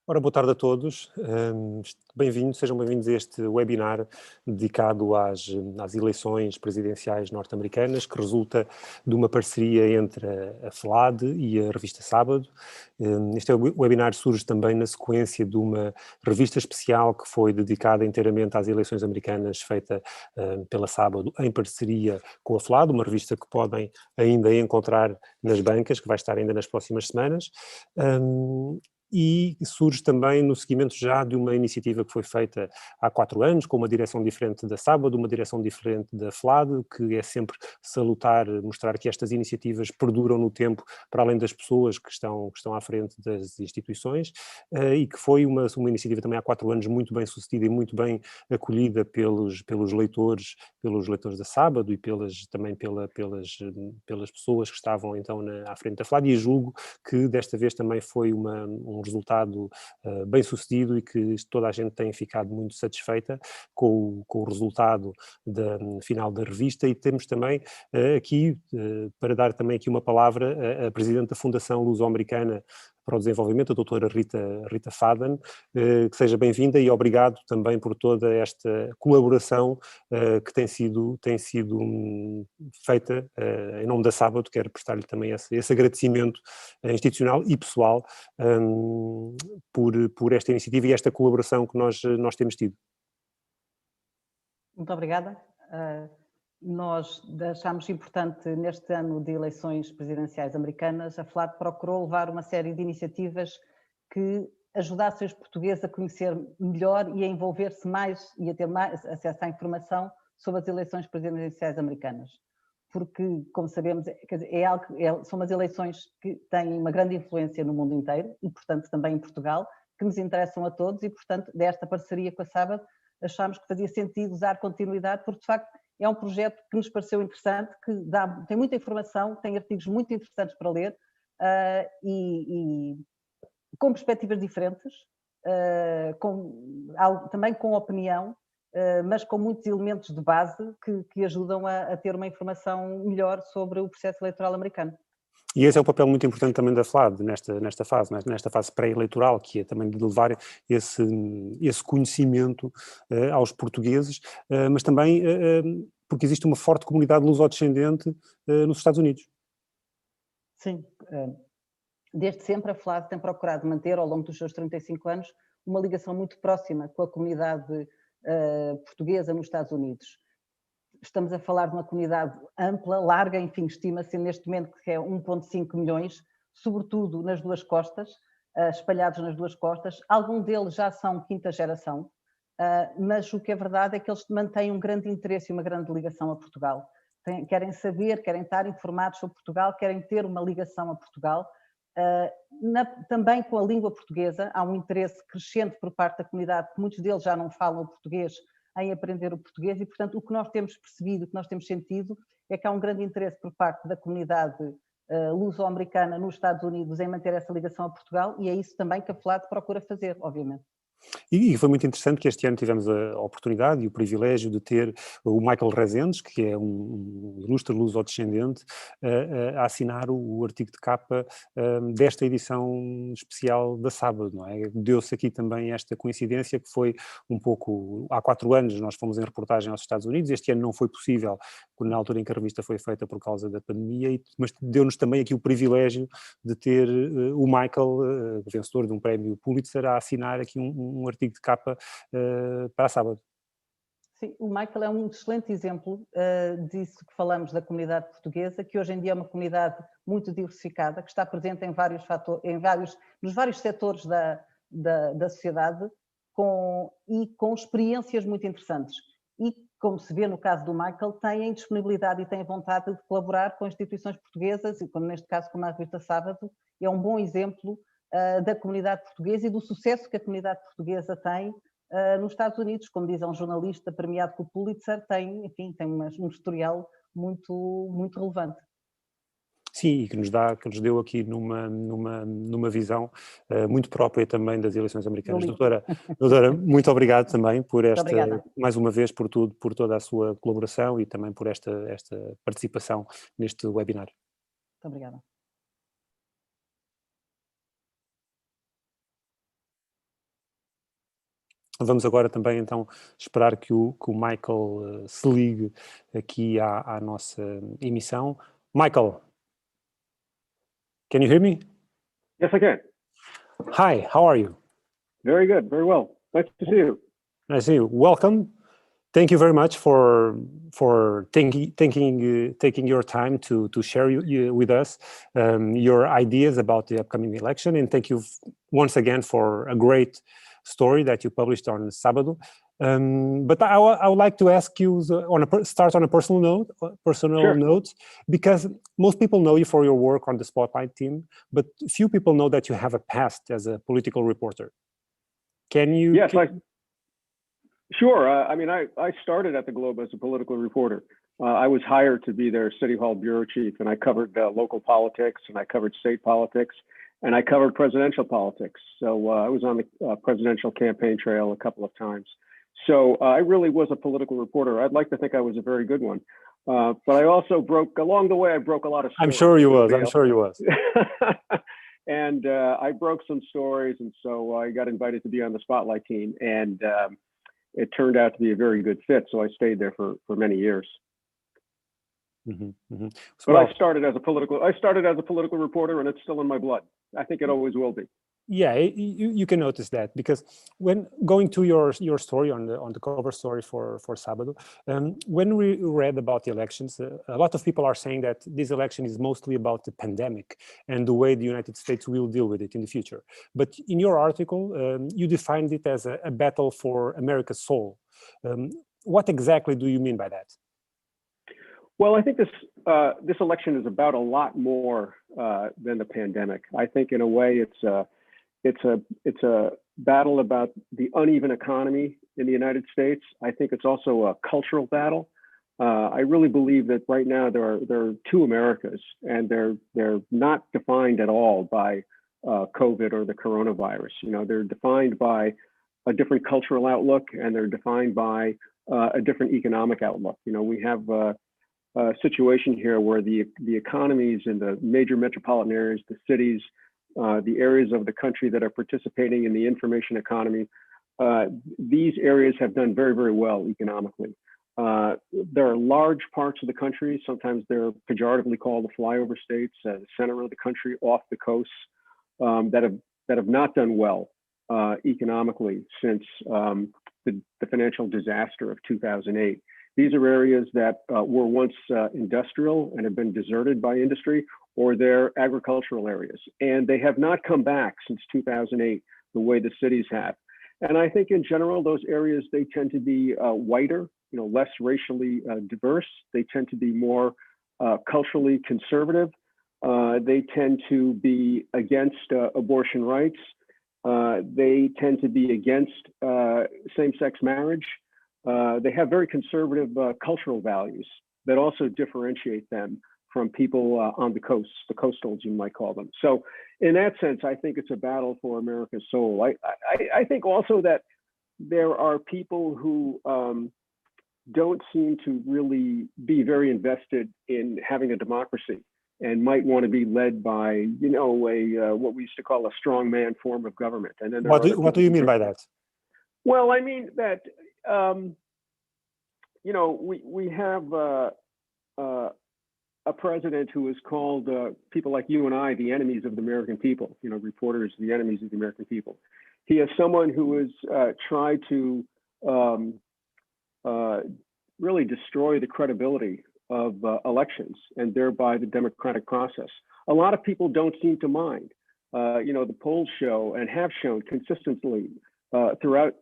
Ora, boa tarde a todos. Bem-vindos, sejam bem-vindos a este webinar dedicado às eleições presidenciais norte-americanas, que resulta de uma parceria entre a FLAD e a Revista Sábado. Este webinar surge também na sequência de uma revista especial que foi dedicada inteiramente às eleições americanas, feita pela Sábado em parceria com a FLAD, uma revista que podem ainda encontrar nas bancas, que vai estar ainda nas próximas semanas. E surge também no seguimento já de uma iniciativa que foi feita há 4 anos, com uma direção diferente da Sábado, uma direção diferente da FLAD, que é sempre salutar, mostrar que estas iniciativas perduram no tempo, para além das pessoas que estão à frente das instituições, e que foi uma iniciativa também há 4 anos muito bem sucedida e muito bem acolhida pelos leitores da Sábado e também pelas pessoas que estavam então à frente da FLAD, e julgo que desta vez também foi um resultado bem sucedido e que toda a gente tem ficado muito satisfeita com o resultado final da revista. E temos também aqui, para dar também aqui uma palavra, a Presidente da Fundação Luso-Americana para o Desenvolvimento, a doutora Rita Faden, que seja bem-vinda e obrigado também por toda esta colaboração que tem sido feita em nome da Sábado. Quero prestar-lhe também esse agradecimento institucional e pessoal por esta iniciativa e esta colaboração que nós temos tido. Muito obrigada. Nós achamos importante, neste ano de eleições presidenciais americanas, a FLAD procurou levar uma série de iniciativas que ajudassem os portugueses a conhecer melhor e a envolver-se mais e a ter mais acesso à informação sobre as eleições presidenciais americanas. Porque, como sabemos, quer dizer, são umas eleições que têm uma grande influência no mundo inteiro e, portanto, também em Portugal, que nos interessam a todos e, portanto, desta parceria com a Sábado, achámos que fazia sentido dar continuidade, porque, de facto, é um projeto que nos pareceu interessante, que tem muita informação, tem artigos muito interessantes para ler e com perspectivas diferentes, também com opinião, mas com muitos elementos de base que ajudam a ter uma informação melhor sobre o processo eleitoral americano. E esse é o papel muito importante também da FLAD nesta fase pré-eleitoral, que é também de levar esse conhecimento aos portugueses, mas também porque existe uma forte comunidade luso-descendente nos Estados Unidos. Sim, desde sempre a FLAD tem procurado manter, ao longo dos seus 35 anos, uma ligação muito próxima com a comunidade portuguesa nos Estados Unidos. Estamos a falar de uma comunidade ampla, larga, enfim, estima-se neste momento que é 1,5 milhões, sobretudo nas duas costas, espalhados nas duas costas. Alguns deles já são quinta geração, mas o que é verdade é que eles mantêm um grande interesse e uma grande ligação a Portugal. Querem saber, querem estar informados sobre Portugal, querem ter uma ligação a Portugal. Também com a língua portuguesa, há um interesse crescente por parte da comunidade, que muitos deles já não falam o português, em aprender o português, e, portanto, o que nós temos percebido, o que nós temos sentido, é que há um grande interesse por parte da comunidade luso-americana nos Estados Unidos em manter essa ligação a Portugal, e é isso também que a FLAD procura fazer, obviamente. E foi muito interessante que este ano tivemos a oportunidade e o privilégio de ter o Michael Rezendes, que é um ilustre luso-descendente, a assinar o artigo de capa desta edição especial da Sábado, não é? Deu-se aqui também esta coincidência que foi um pouco, há 4 anos nós fomos em reportagem aos Estados Unidos, este ano não foi possível, na altura em que a revista foi feita por causa da pandemia, mas deu-nos também aqui o privilégio de ter o Michael, vencedor de um prémio Pulitzer, a assinar aqui um artigo de capa para a Sábado. Sim, o Michael é um excelente exemplo disso que falamos da comunidade portuguesa, que hoje em dia é uma comunidade muito diversificada, que está presente nos vários setores da sociedade com experiências muito interessantes. E, como se vê no caso do Michael, têm disponibilidade e têm vontade de colaborar com instituições portuguesas, e como neste caso, como a Revista Sábado, é um bom exemplo da comunidade portuguesa e do sucesso que a comunidade portuguesa tem nos Estados Unidos. Como diz um jornalista premiado com o Pulitzer, tem um historial muito relevante. Sim, e que nos deu aqui numa visão muito própria também das eleições americanas. Doutora, muito obrigado também por mais uma vez, por toda a sua colaboração e também por esta participação neste webinar. Muito obrigada. Vamos agora também então esperar que o Michael se ligue aqui à nossa emissão. Michael, can you hear me? Yes, I can. Hi, how are you? Very good, very well. Nice to see you. Nice to see you. Welcome. Thank you very much for taking your time to share with us your ideas about the upcoming election, and thank you once again for a great story that you published on Sábado. But I would like to ask you start on a personal note, because most people know you for your work on the Spotlight team, but few people know that you have a past as a political reporter. Can you? Yes, sure. I mean, I started at the Globe as a political reporter. I was hired to be their City Hall bureau chief, and I covered local politics, and I covered state politics, and I covered presidential politics. So I was on the presidential campaign trail a couple of times. So I really was a political reporter. I'd like to think I was a very good one. But I also along the way, I broke a lot of stories. I'm sure you was. And I broke some stories, and so I got invited to be on the Spotlight team, and it turned out to be a very good fit. So I stayed there for many years. Mm-hmm, mm-hmm. But I started as a political reporter, and it's still in my blood. I think it always will be. Yeah, you can notice that, because when going to your story on the cover story for Sábado, when we read about the elections, a lot of people are saying that this election is mostly about the pandemic and the way the United States will deal with it in the future. But in your article, you defined it as a battle for America's soul. What exactly do you mean by that? Well, I think this election is about a lot more than the pandemic. I think in a way it's a battle about the uneven economy in the United States. I think it's also a cultural battle. I really believe that right now there are two Americas, and they're not defined at all by COVID or the coronavirus. You know, they're defined by a different cultural outlook, and they're defined by a different economic outlook. You know, we have a situation here where the economies in the major metropolitan areas, the cities, the areas of the country that are participating in the information economy, these areas have done very, very well economically. There are large parts of the country, sometimes they're pejoratively called the flyover states, the center of the country, off the coast, that have not done well economically since the financial disaster of 2008. These are areas that were once industrial and have been deserted by industry, or they're agricultural areas. And they have not come back since 2008 the way the cities have. And I think in general, those areas, they tend to be whiter, you know, less racially diverse. They tend to be more culturally conservative. They tend to be against abortion rights. They tend to be against same-sex marriage. They have very conservative cultural values that also differentiate them from people on the coast, the coastals, you might call them. So in that sense, I think it's a battle for America's soul. I think also that there are people who don't seem to really be very invested in having a democracy, and might want to be led by, you know, what we used to call a strongman form of government. And then what do you mean by that? Well, I mean that you know, we have a president who has called people like you and I the enemies of the American people, you know, reporters, the enemies of the American people. He is someone who has tried to really destroy the credibility of elections, and thereby the democratic process. A lot of people don't seem to mind. You know, the polls show, and have shown consistently throughout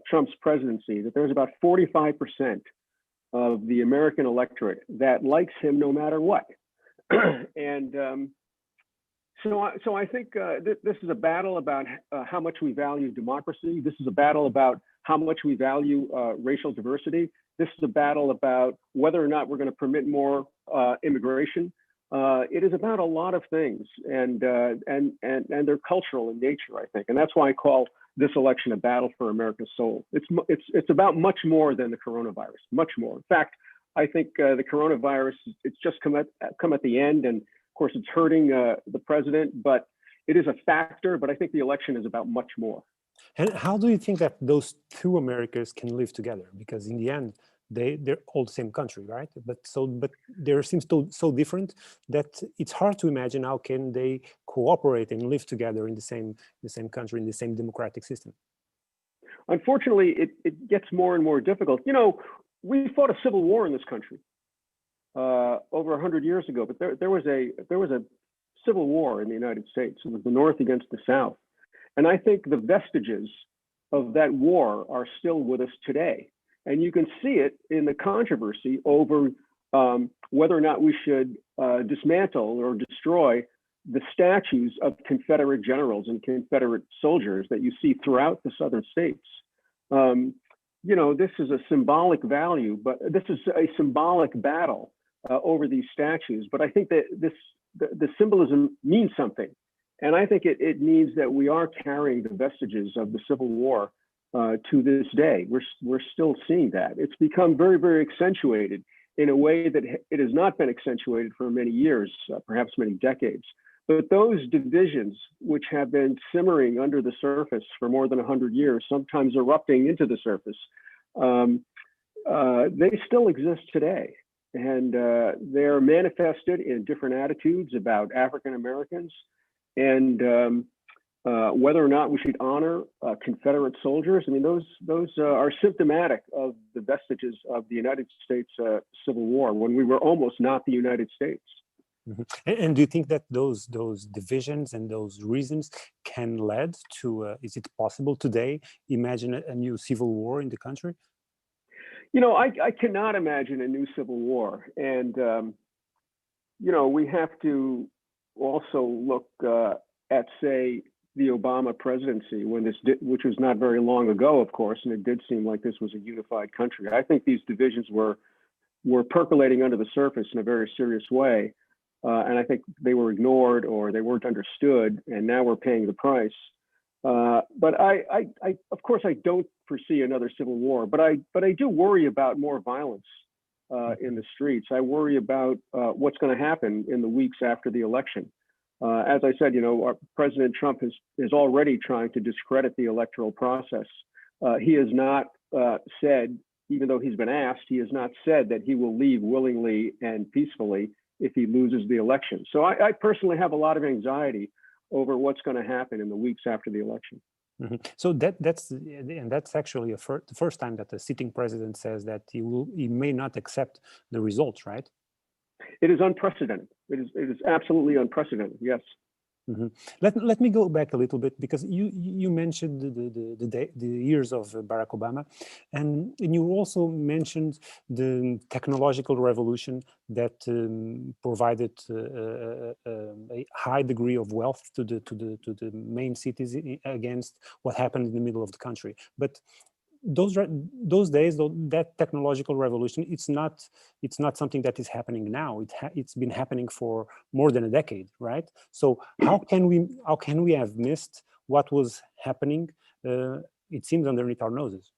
Trump's presidency, that there's about 45% of the American electorate that likes him no matter what. And so I think this is a battle about how much we value democracy. This is a battle about how much we value racial diversity. This is a battle about whether or not we're going to permit more immigration. It is about a lot of things, and they're cultural in nature, I think, and that's why I call this election a battle for America's soul. It's about much more than the coronavirus, much more. In fact, I think the coronavirus, it's just come at the end, and of course it's hurting the president, but it is a factor. But I think the election is about much more. And how do you think that those two Americas can live together? Because in the end, they're all the same country, right? But they seems so different that it's hard to imagine how can they cooperate and live together in the same country, in the same democratic system. Unfortunately, it gets more and more difficult. You know, we fought a civil war in this country over 100 years ago, but there was a civil war in the United States. It was the North against the South. And I think the vestiges of that war are still with us today. And you can see it in the controversy over whether or not we should dismantle or destroy the statues of Confederate generals and Confederate soldiers that you see throughout the southern states. You know, this is a symbolic value, but this is a symbolic battle over these statues. But I think that the symbolism means something. And I think it means that we are carrying the vestiges of the Civil War to this day. We're still seeing that. It's become very, very accentuated in a way that it has not been accentuated for many years, perhaps many decades. But those divisions, which have been simmering under the surface for more than 100 years, sometimes erupting into the surface, they still exist today. And they're manifested in different attitudes about African Americans and whether or not we should honor Confederate soldiers. I mean, those are symptomatic of the vestiges of the United States Civil War, when we were almost not the United States. Mm-hmm. And do you think that those divisions and those reasons can lead to, is it possible today, imagine a new civil war in the country? You know, I cannot imagine a new civil war. And, you know, we have to also look at, say, the Obama presidency, which was not very long ago, of course, and it did seem like this was a unified country. I think these divisions were percolating under the surface in a very serious way. And I think they were ignored or they weren't understood, and now we're paying the price. But I of course, I don't foresee another civil war, but I do worry about more violence in the streets. I worry about what's going to happen in the weeks after the election. As I said, you know, President Trump is already trying to discredit the electoral process. He has not said, even though he's been asked, he has not said that he will leave willingly and peacefully if he loses the election. So I personally have a lot of anxiety over what's going to happen in the weeks after the election. Mm-hmm. So that's actually the first time that the sitting president says that he may not accept the results, right? It is unprecedented. It is absolutely unprecedented. Yes. Mm-hmm. Let me go back a little bit, because you mentioned the years of Barack Obama, and you also mentioned the technological revolution that provided a high degree of wealth to the main cities against what happened in the middle of the country. But those days, that technological revolution, it's not something that is happening now. It's been happening for more than a decade, right? So how can we have missed what was happening? It seems underneath our noses.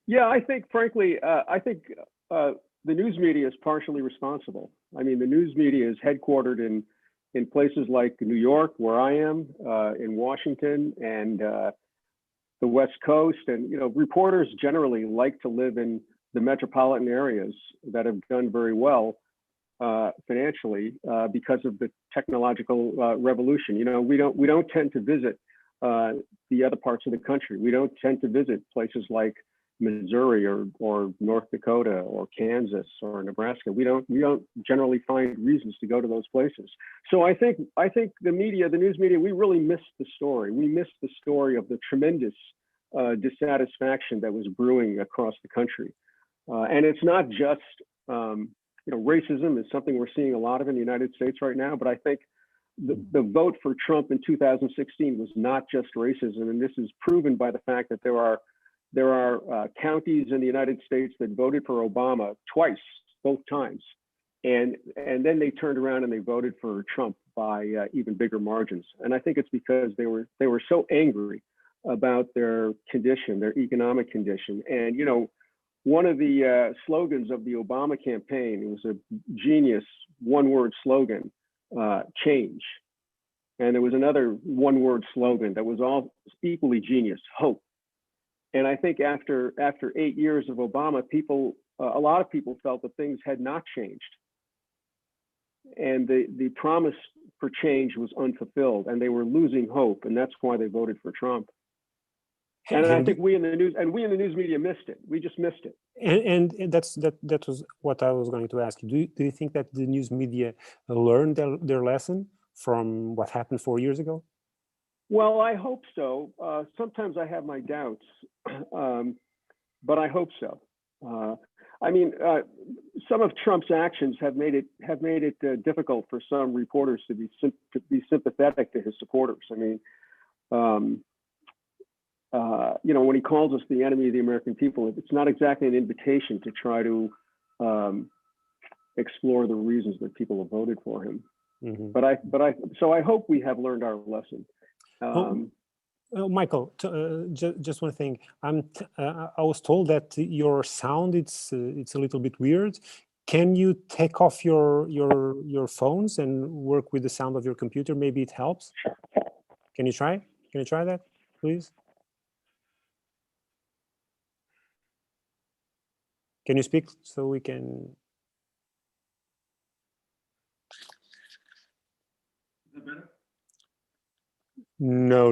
Yeah, I think, frankly, the news media is partially responsible. I mean, the news media is headquartered in places like New York, where I am, in Washington, and the West Coast. And, you know, reporters generally like to live in the metropolitan areas that have done very well financially because of the technological revolution. You know, we don't tend to visit the other parts of the country. We don't tend to visit places like Missouri or North Dakota or Kansas or Nebraska. We don't generally find reasons to go to those places. So I think the news media, we really missed the story. We missed the story of the tremendous dissatisfaction that was brewing across the country. And it's not just, you know, racism is something we're seeing a lot of in the United States right now, but I think the vote for Trump in 2016 was not just racism. And this is proven by the fact that there are counties in the United States that voted for Obama twice, both times. And then they turned around and they voted for Trump by even bigger margins. And I think it's because they were so angry about their condition, their economic condition. And, you know, one of the slogans of the Obama campaign, it was a genius one-word slogan, change. And there was another one-word slogan that was all equally genius: hope. And I think after 8 years of Obama, a lot of people felt that things had not changed, and the promise for change was unfulfilled, and they were losing hope, and that's why they voted for Trump. And I think we in the news media missed it. We just missed it. And that was what I was going to ask you. Do you think that the news media learned their lesson from what happened 4 years ago? Well, I hope so. Sometimes I have my doubts, but I hope so. Some of Trump's actions have made it difficult for some reporters to be sympathetic to his supporters. I mean, when he calls us the enemy of the American people, it's not exactly an invitation to try to explore the reasons that people have voted for him. Mm-hmm. So I hope we have learned our lesson. Michael, just one thing. I was told that your sound it's a little bit weird. Can you take off your phones and work with the sound of your computer? Maybe it helps. Can you try? Can you try that, please? Can you speak so we can? Is it better? No.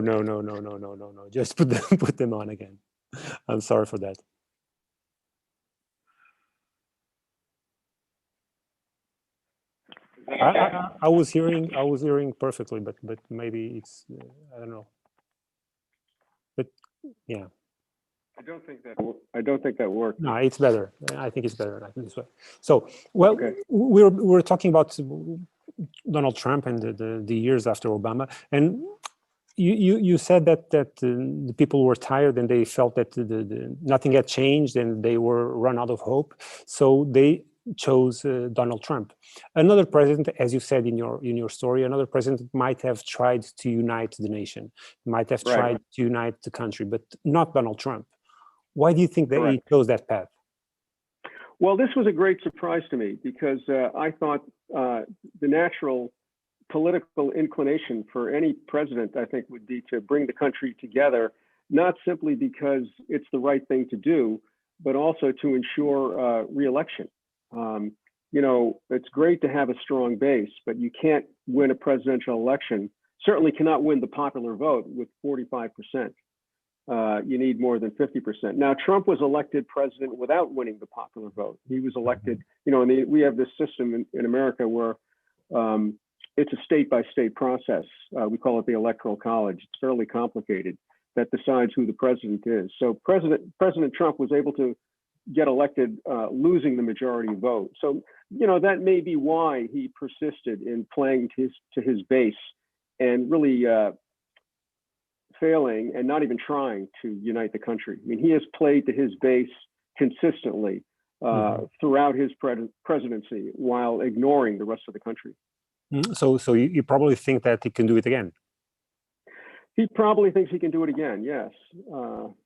Just put them on again. I'm sorry for that. I was hearing perfectly, but maybe it's I don't know. But yeah. I don't think that worked. No, it's better. I think it's better like this way. So, well, okay. we're talking about Donald Trump and the years after Obama, and you said that the people were tired and they felt that nothing had changed and they were run out of hope, so they chose Donald Trump. Another president, as you said in your story, another president might have tried to unite the nation, might have tried to unite the country, but not Donald Trump. Why do you think that he chose that path? Well, this was a great surprise to me because I thought the natural political inclination for any president, I think, would be to bring the country together, not simply because it's the right thing to do, but also to ensure re-election. It's great to have a strong base, but you can't win a presidential election, certainly cannot win the popular vote with 45%. You need more than 50%. Now, Trump was elected president without winning the popular vote. He was elected, we have this system in America where it's a state-by-state process. We call it the Electoral College. It's fairly complicated that decides who the president is. So President Trump was able to get elected losing the majority vote. So, that may be why he persisted in playing to his base and really failing and not even trying to unite the country. I mean, he has played to his base consistently throughout his presidency while ignoring the rest of the country. So you probably think that he can do it again? He probably thinks he can do it again. Yes.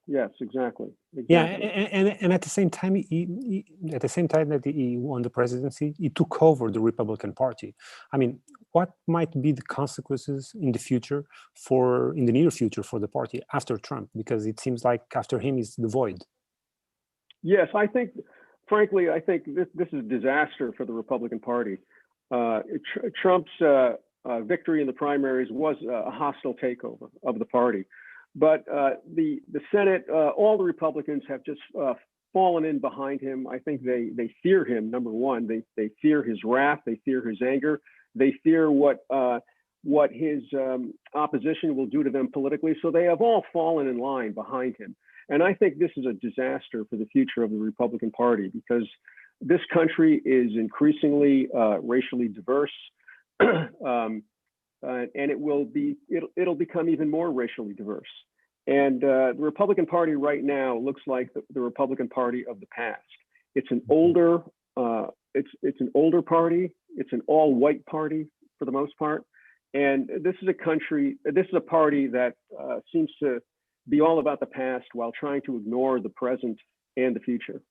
Yes, exactly. Yeah, and at the same time, at the same time that he won the presidency, he took over the Republican Party. I mean, what might be the consequences in the near future for the party after Trump? Because it seems like after him is the void. Yes, frankly, I think this is a disaster for the Republican Party. Trump's victory in the primaries was a hostile takeover of the party, but the Senate, all the Republicans have just fallen in behind him. I think they fear him. Number one, they fear his wrath, they fear his anger, they fear what his opposition will do to them politically. So they have all fallen in line behind him, and I think this is a disaster for the future of the Republican Party because this country is increasingly racially diverse. And it'll become even more racially diverse. And the Republican Party right now looks like the Republican Party of the past. It's an older, it's an older party. It's an all-white party for the most part. And this is a party that seems to be all about the past while trying to ignore the present and the future.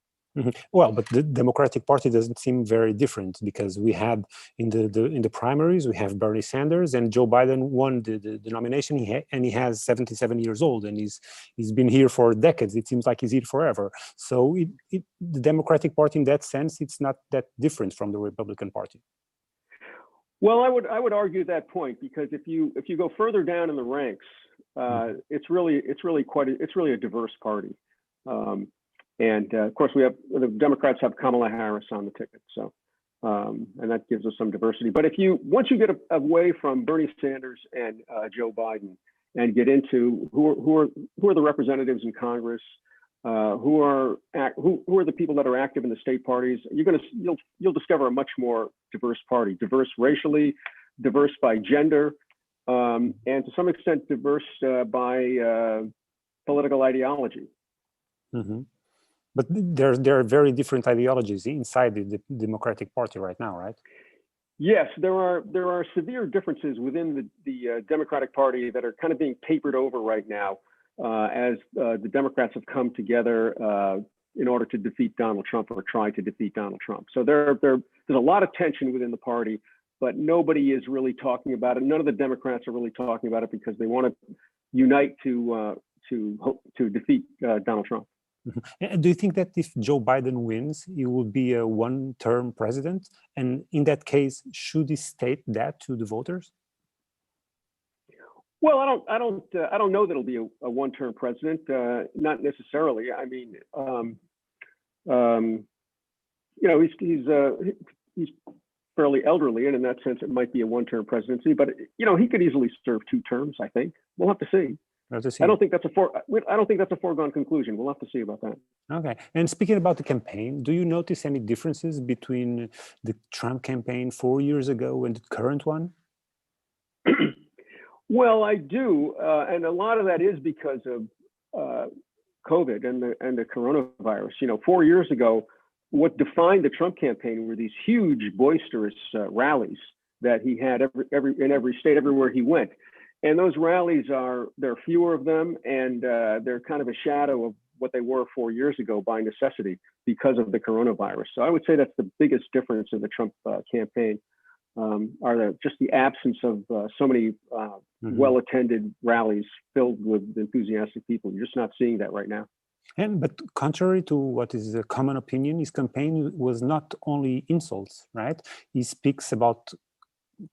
Well, but the Democratic Party doesn't seem very different, because we had in the primaries, we have Bernie Sanders, and Joe Biden won the nomination, and he has 77 years old, and he's been here for decades. It seems like he's here forever. So the Democratic Party, in that sense, it's not that different from the Republican Party. Well, I would argue that point, because if you go further down in the ranks, it's really a diverse party. And of course, the Democrats have Kamala Harris on the ticket, so and that gives us some diversity. But once you get away from Bernie Sanders and Joe Biden and get into who are the representatives in Congress, who are the people that are active in the state parties, you'll discover a much more diverse party, diverse racially, diverse by gender, and to some extent diverse by political ideology. Mm-hmm. But there are very different ideologies inside the Democratic Party right now, right? Yes, there are severe differences within the Democratic Party that are kind of being papered over right now, as the Democrats have come together in order to defeat Donald Trump, or try to defeat Donald Trump. So there's a lot of tension within the party, but nobody is really talking about it. None of the Democrats are really talking about it, because they want to unite to defeat Donald Trump. Mm-hmm. Do you think that if Joe Biden wins, he will be a one-term president? And in that case, should he state that to the voters? Well, I don't know that it'll be a one-term president. Not necessarily. I mean, he's fairly elderly, and in that sense, it might be a one-term presidency. But he could easily serve 2 terms. I think we'll have to see. I don't think that's a foregone conclusion. We'll have to see about that. Okay. And speaking about the campaign, do you notice any differences between the Trump campaign 4 years ago and the current one? Well, I do, and a lot of that is because of COVID and the coronavirus. 4 years ago, what defined the Trump campaign were these huge, boisterous rallies that he had in every state, everywhere he went. And those rallies there are fewer of them, and they're kind of a shadow of what they were 4 years ago by necessity because of the coronavirus. So I would say that's the biggest difference in the Trump campaign, just the absence of so many well-attended rallies filled with enthusiastic people. You're just not seeing that right now. But contrary to what is a common opinion, his campaign was not only insults, right? He speaks about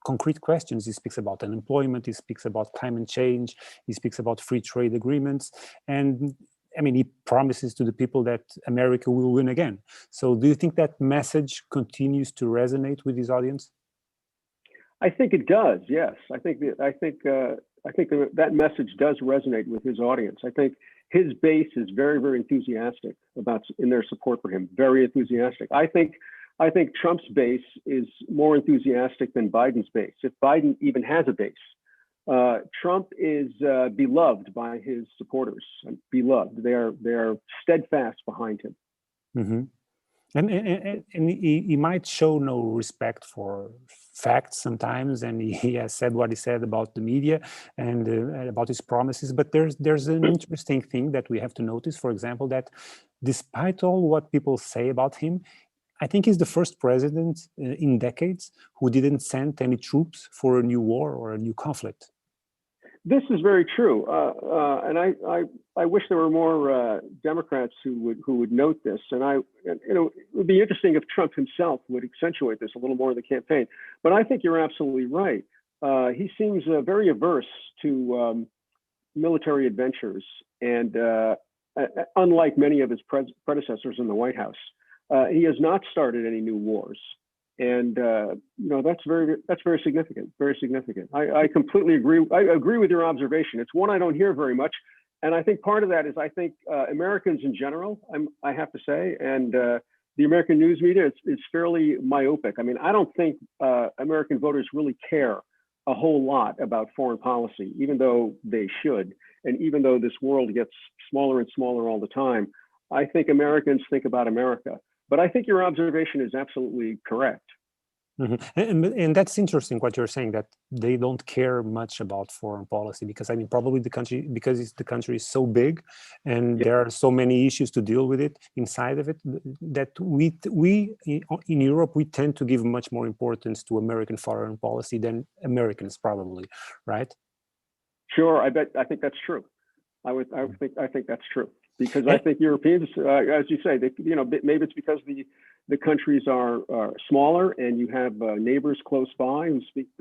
concrete questions. He speaks about unemployment, he speaks about climate change, he speaks about free trade agreements, and I mean, he promises to the people that America will win again. So do you think that message continues to resonate with his audience? I think it does, yes. I think that message does resonate with his audience. I think his base is very, very enthusiastic in their support for him, very enthusiastic. I think Trump's base is more enthusiastic than Biden's base, if Biden even has a base. Trump is beloved by his supporters. Beloved. They are steadfast behind him. Mm-hmm. And he might show no respect for facts sometimes, and he has said what he said about the media and about his promises. But there's an interesting thing that we have to notice, for example, that despite all what people say about him, I think he's the first president in decades who didn't send any troops for a new war or a new conflict. This is very true, and I wish there were more Democrats who would note this. And it would be interesting if Trump himself would accentuate this a little more in the campaign. But I think you're absolutely right. He seems very averse to military adventures, and unlike many of his predecessors in the White House, he has not started any new wars. And that's very significant. Very significant. I completely agree. I agree with your observation. It's one I don't hear very much, and I think part of that is I think Americans in general, I have to say, and the American news media is fairly myopic. I mean, I don't think American voters really care a whole lot about foreign policy, even though they should, and even though this world gets smaller and smaller all the time. I think Americans think about America. But I think your observation is absolutely correct. And that's interesting what you're saying, that they don't care much about foreign policy, because I mean, probably the country, because the country is so big and there are so many issues to deal with it inside of it, that we in Europe, we tend to give much more importance to American foreign policy than Americans probably, right? Sure, I think that's true. I think that's true, because I think Europeans, as you say, they, maybe it's because the countries are smaller and you have neighbors close by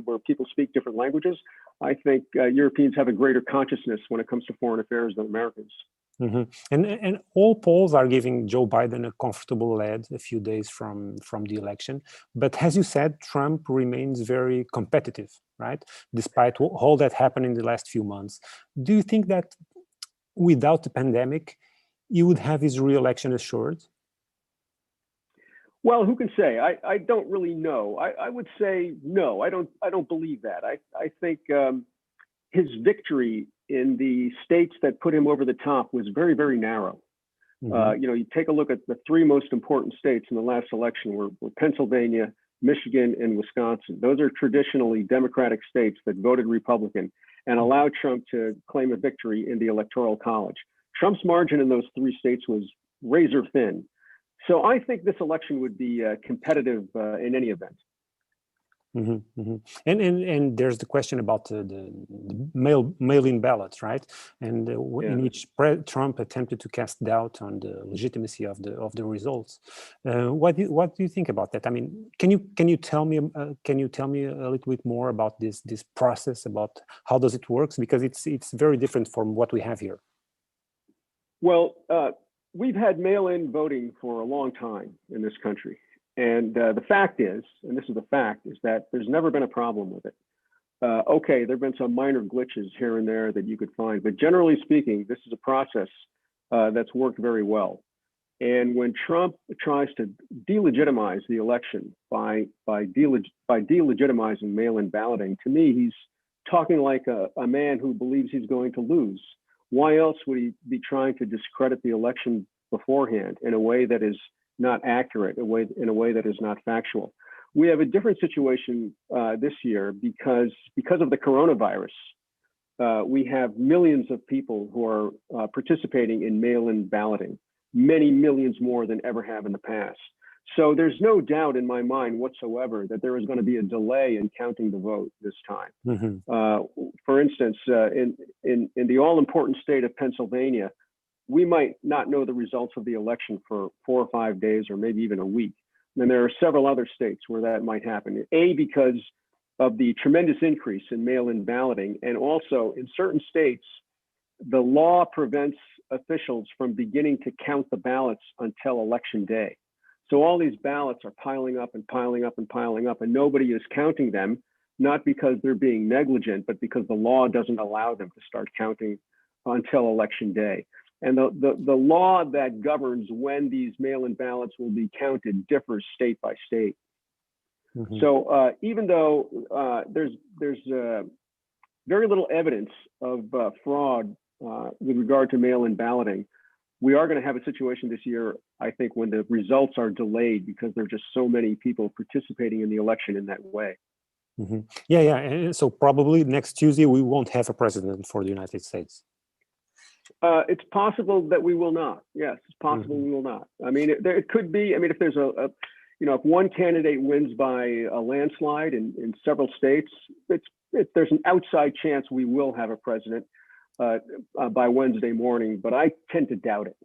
where people speak different languages. I think Europeans have a greater consciousness when it comes to foreign affairs than Americans. And all polls are giving Joe Biden a comfortable lead a few days from the election. But as you said, Trump remains very competitive, right? Despite all that happened in the last few months. Do you think that without the pandemic, he would have his re-election assured? Well, who can say? I don't really know. I would say no. I don't believe that. I think his victory in the states that put him over the top was very, very narrow. You take a look at the three most important states in the last election were Pennsylvania, Michigan, and Wisconsin. Those are traditionally Democratic states that voted Republican and allowed Trump to claim a victory in the Electoral College. Trump's margin in those three states was razor thin. So I think this election would be competitive in any event. And there's the question about the mail-in ballots, right? And in which Trump attempted to cast doubt on the legitimacy of the results. What do you think about that? I mean, can you tell me a little bit more about this process, about how does it work? Because it's very different from what we have here. Well, we've had mail-in voting for a long time in this country. And the fact is, and this is the fact, is that there's never been a problem with it. Okay, there have been some minor glitches here and there that you could find, but generally speaking, this is a process that's worked very well. And when Trump tries to delegitimize the election by delegitimizing mail-in balloting, to me, he's talking like a man who believes he's going to lose. Why else would he be trying to discredit the election beforehand in a way that is not accurate, in a way that is not factual? We have a different situation this year because of the coronavirus. We have millions of people who are participating in mail-in balloting, many millions more than ever have in the past. So there's no doubt in my mind whatsoever that there is going to be a delay in counting the vote this time. For instance, in the all-important state of Pennsylvania, we might not know the results of the election for 4 or 5 days, or maybe even a week. And there are several other states where that might happen. Because of the tremendous increase in mail-in balloting, and also in certain states, the law prevents officials from beginning to count the ballots until election day. So all these ballots are piling up and piling up and piling up, and nobody is counting them, not because they're being negligent, but because the law doesn't allow them to start counting until election day. And the law that governs when these mail-in ballots will be counted differs state by state. So even though there's very little evidence of fraud with regard to mail-in balloting, we are going to have a situation this year, I think, when the results are delayed because there are just so many people participating in the election in that way. Yeah. And so probably next Tuesday, we won't have a president for the United States. It's possible that we will not. Yes, it's possible we will not. I mean, it could be. I mean, if there's if one candidate wins by a landslide in several states, there's an outside chance we will have a president by Wednesday morning, but I tend to doubt it.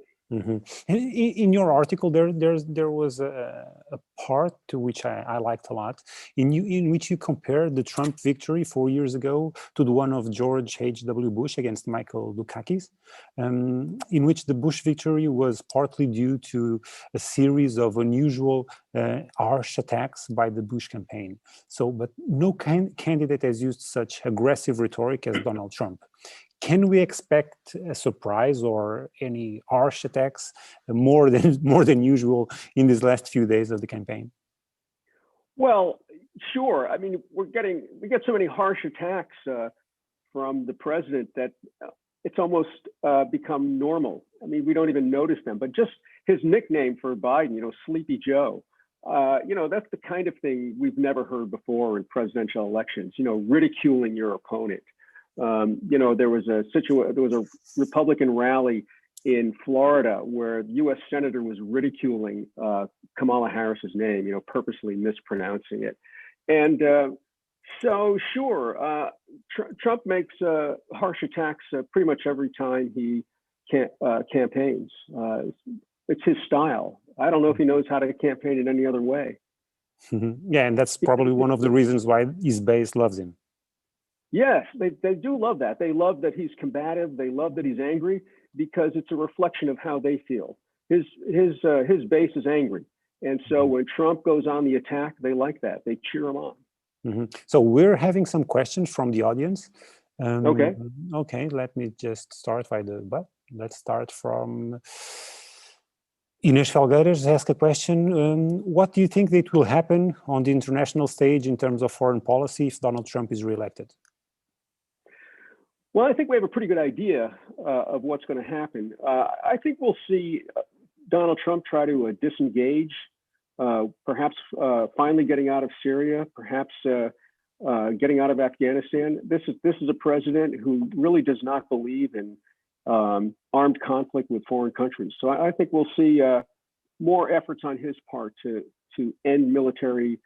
In your article, there was a part to which I liked a lot, in which you compared the Trump victory 4 years ago to the one of George H.W. Bush against Michael Dukakis, in which the Bush victory was partly due to a series of unusual harsh attacks by the Bush campaign. But no candidate has used such aggressive rhetoric as Donald Trump. Can we expect a surprise or any harsh attacks more than usual in these last few days of the campaign? Well, sure. I mean, we get so many harsh attacks from the president that it's almost become normal. I mean, we don't even notice them. But just his nickname for Biden, Sleepy Joe, that's the kind of thing we've never heard before in presidential elections, ridiculing your opponent. There was a Republican rally in Florida where the U.S. Senator was ridiculing Kamala Harris's name, purposely mispronouncing it. And so, sure, Trump makes harsh attacks pretty much every time he campaigns. It's his style. I don't know if he knows how to campaign in any other way. Yeah, and that's probably one of the reasons why his base loves him. Yes, they do love that. They love that he's combative. They love that he's angry because it's a reflection of how they feel. His base is angry. And so when Trump goes on the attack, they like that. They cheer him on. So we're having some questions from the audience. Okay. Okay, let me just start let's start from Inês Felgueiras asked a question. What do you think that will happen on the international stage in terms of foreign policy if Donald Trump is reelected? Well, I think we have a pretty good idea of what's going to happen. I think we'll see Donald Trump try to disengage, perhaps finally getting out of Syria, perhaps getting out of Afghanistan. This is a president who really does not believe in armed conflict with foreign countries. So I think we'll see more efforts on his part to end military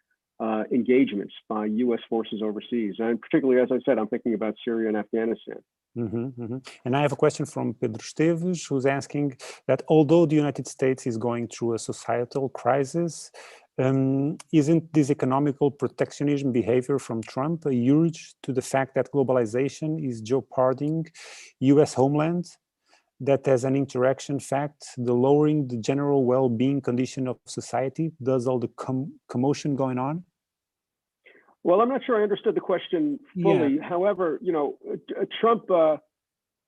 engagements by U.S. forces overseas. And particularly, as I said, I'm thinking about Syria and Afghanistan. And I have a question from Pedro Esteves, who's asking that although the United States is going through a societal crisis, isn't this economical protectionism behavior from Trump a urge to the fact that globalization is jeoparding U.S. homeland, that as an interaction fact, the lowering the general well-being condition of society, does all the commotion going on? Well, I'm not sure I understood the question fully. Yeah. However, Trump,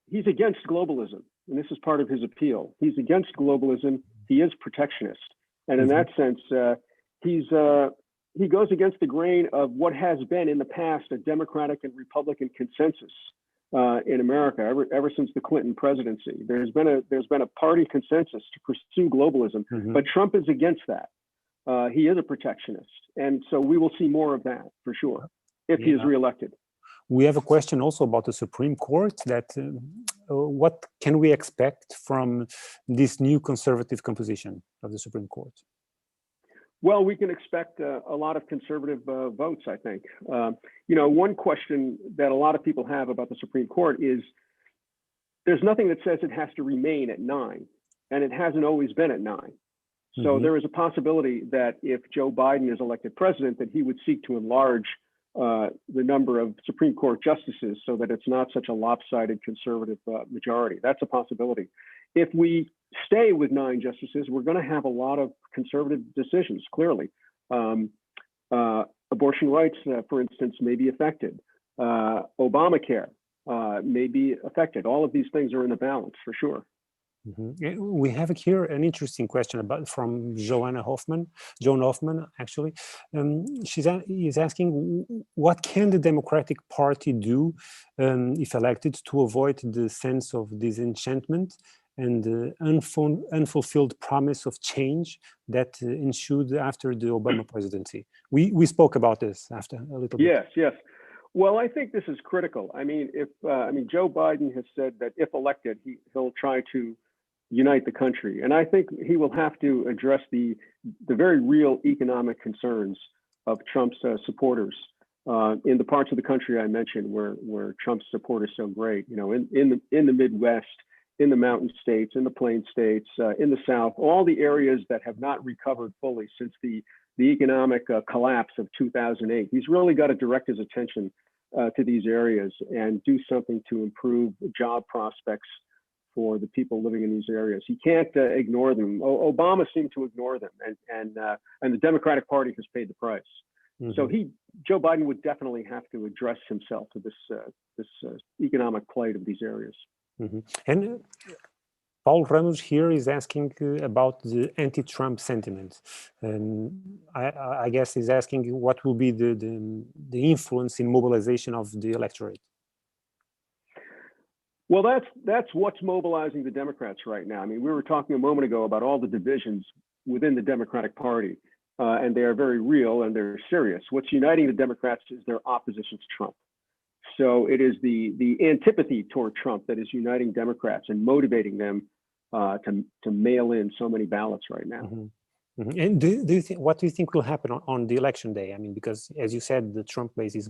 he's against globalism, and this is part of his appeal. He's against globalism. He is protectionist. And in that sense, he goes against the grain of what has been in the past a Democratic and Republican consensus in America ever since the Clinton presidency. There's been a party consensus to pursue globalism, but Trump is against that. He is a protectionist, and so we will see more of that for sure if he is reelected. We have a question also about the Supreme Court. That what can we expect from this new conservative composition of the Supreme Court? Well, we can expect a lot of conservative votes, I think. One question that a lot of people have about the Supreme Court is there's nothing that says it has to remain at 9, and it hasn't always been at 9. So there is a possibility that if Joe Biden is elected president, that he would seek to enlarge the number of Supreme Court justices so that it's not such a lopsided conservative majority. That's a possibility. If we stay with 9 justices, we're going to have a lot of conservative decisions, clearly. Abortion rights, for instance, may be affected. Obamacare may be affected. All of these things are in the balance, for sure. We have here an interesting question from Joan Hoffman, actually. She's asking, what can the Democratic Party do, if elected, to avoid the sense of disenchantment and the unfulfilled promise of change that ensued after the Obama presidency? We spoke about this after a little bit. Yes. Well, I think this is critical. I mean, Joe Biden has said that if elected, he'll try to unite the country. And I think he will have to address the very real economic concerns of Trump's supporters in the parts of the country I mentioned where Trump's support is so great, in the Midwest, in the mountain states, in the plain states, in the South, all the areas that have not recovered fully since the economic collapse of 2008. He's really got to direct his attention to these areas and do something to improve job prospects for the people living in these areas. He can't ignore them. Obama seemed to ignore them, and the Democratic Party has paid the price. So Joe Biden would definitely have to address himself to this economic plight of these areas. And Paul Ramos here is asking about the anti-Trump sentiment. I guess he's asking what will be the influence in mobilization of the electorate. Well, that's what's mobilizing the Democrats right now. I mean, we were talking a moment ago about all the divisions within the Democratic Party. and they are very real and they're serious. What's uniting the Democrats is their opposition to Trump. So it is the antipathy toward Trump that is uniting Democrats and motivating them to mail in so many ballots right now. Mm-hmm. Mm-hmm. And do you think, what do you think will happen on the election day? I mean, because as you said, the Trump base is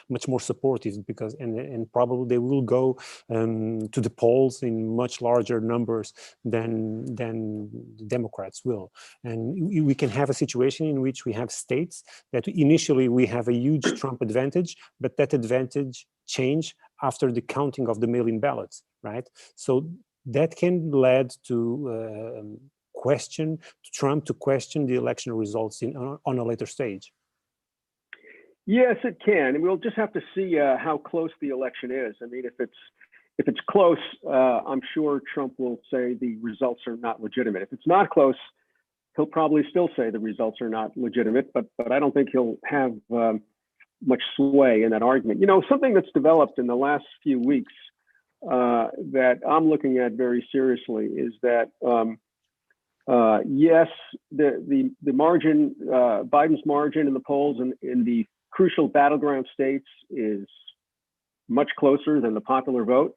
much more supportive, because and probably they will go to the polls in much larger numbers than the Democrats will. And we can have a situation in which we have states that initially we have a huge Trump advantage, but that advantage change after the counting of the mail-in ballots, right? So that can lead to Trump to question the election results on a later stage. Yes, it can, and we'll just have to see how close the election is. I mean, if it's close, I'm sure Trump will say the results are not legitimate. If it's not close, he'll probably still say the results are not legitimate, but I don't think he'll have much sway in that argument. You know, something that's developed in the last few weeks that I'm looking at very seriously is that yes, the margin, Biden's margin in the polls in the crucial battleground states is much closer than the popular vote.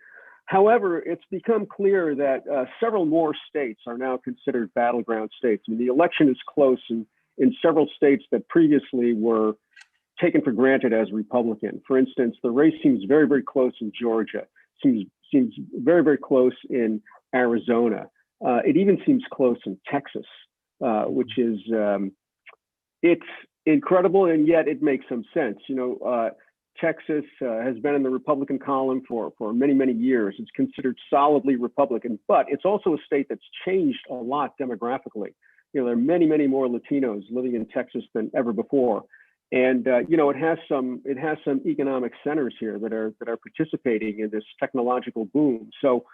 However, it's become clear that several more states are now considered battleground states. I mean, the election is close in several states that previously were taken for granted as Republican. For instance, the race seems very, very close in Georgia, seems very, very close in Arizona. It even seems close in Texas, which is, it's incredible, and yet it makes some sense. You know, Texas has been in the Republican column for many, many years. It's considered solidly Republican, but it's also a state that's changed a lot demographically. You know, there are many, many more Latinos living in Texas than ever before. And you know, it has some economic centers here that are participating in this technological boom. So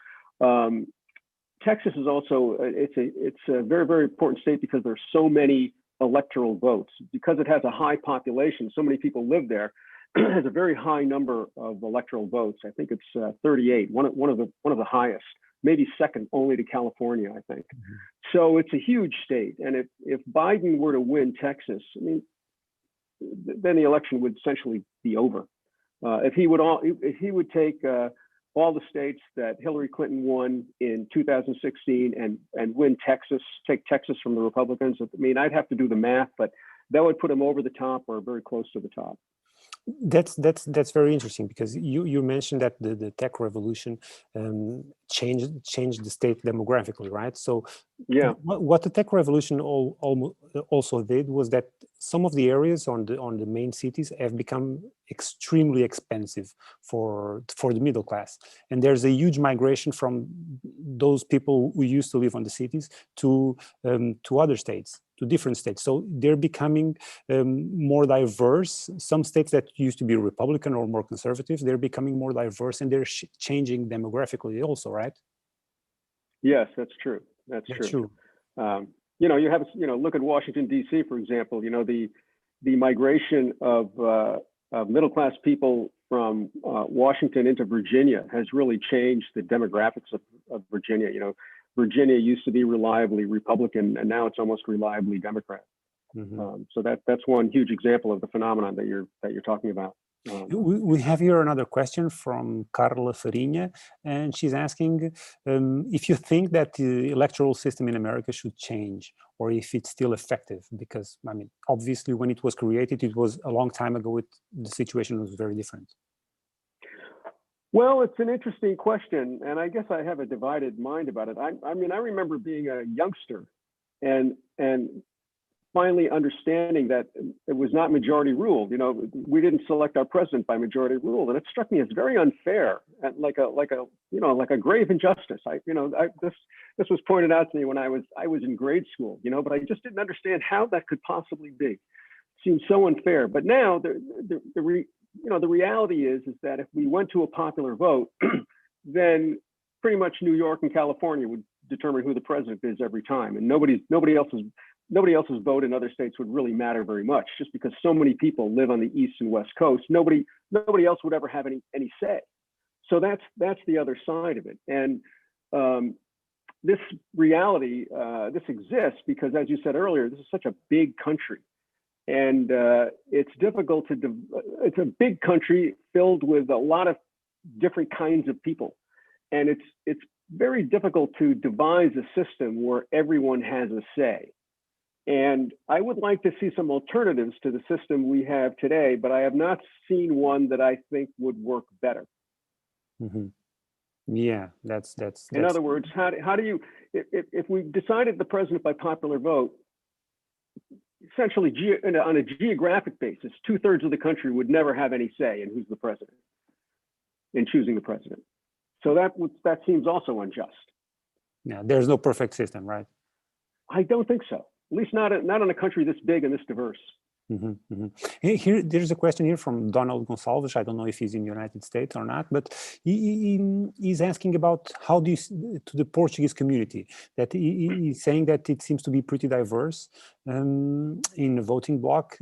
Texas is also it's a very, very important state because there's so many electoral votes. Because it has a high population, so many people live there. It has a very high number of electoral votes. I think it's 38, one of the highest, maybe second only to California, I think. Mm-hmm. So it's a huge state, and if Biden were to win Texas, I mean, then the election would essentially be over. If he would take all the states that Hillary Clinton won in 2016 and win Texas, take Texas from the Republicans, I mean, I'd have to do the math, but that would put him over the top or very close to the top. That's very interesting, because you mentioned that the tech revolution changed the state demographically, right? So yeah, what the tech revolution also did was that some of the areas on the main cities have become extremely expensive for the middle class, and there's a huge migration from those people who used to live on the cities to other states, to different states. So they're becoming more diverse. Some states that used to be Republican or more conservative, they're becoming more diverse, and they're changing demographically also, right? Yes, that's true. That's true. You know, you have, you know, look at Washington, D.C., for example. You know, the migration of middle-class people from Washington into Virginia has really changed the demographics of Virginia. You know, Virginia used to be reliably Republican, and now it's almost reliably Democrat. Mm-hmm. So that's one huge example of the phenomenon that you're talking about. We have here another question from Carla Farinha, and she's asking if you think that the electoral system in America should change, or if it's still effective, because, I mean, obviously when it was created, it was a long time ago. The situation was very different. Well, it's an interesting question, and I guess I have a divided mind about it. I mean, I remember being a youngster and finally understanding that it was not majority rule. You know, we didn't select our president by majority rule, and it struck me as very unfair, and like a grave injustice. This was pointed out to me when I was in grade school. You know, but I just didn't understand how that could possibly be. It seemed so unfair. But now the reality is that if we went to a popular vote, then pretty much New York and California would determine who the president is every time, and nobody else's vote in other states would really matter very much, just because so many people live on the East and West Coast. Nobody else would ever have any say. So that's the other side of it. And this reality, this exists because, as you said earlier, this is such a big country. And it's difficult it's a big country filled with a lot of different kinds of people. And it's very difficult to devise a system where everyone has a say. And I would like to see some alternatives to the system we have today, but I have not seen one that I think would work better. Mm-hmm. Yeah, that's. In other words, how do you, if we decided the president by popular vote, essentially on a geographic basis, 2/3 of the country would never have any say in who's the president, in choosing the president. So that seems also unjust. Yeah, there's no perfect system, right? I don't think so. At least not in a country this big and this diverse. Mm-hmm, mm-hmm. Here, there's a question here from Donald Gonçalves. I don't know if he's in the United States or not, but he's asking about how do you, to the Portuguese community, that he's saying that it seems to be pretty diverse in the voting bloc,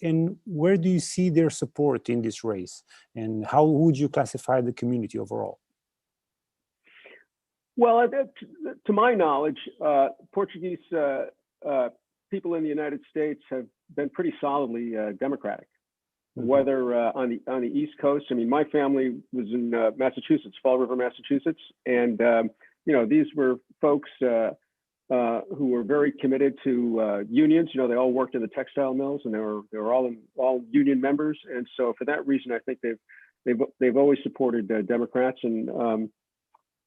and where do you see their support in this race, and how would you classify the community overall? Well, to my knowledge, Portuguese people in the United States have been pretty solidly Democratic. Mm-hmm. Whether on the East Coast, I mean, my family was in Massachusetts, Fall River, Massachusetts, and these were folks who were very committed to unions. They all worked in the textile mills, and they were all union members, and so for that reason, I think they've always supported Democrats. And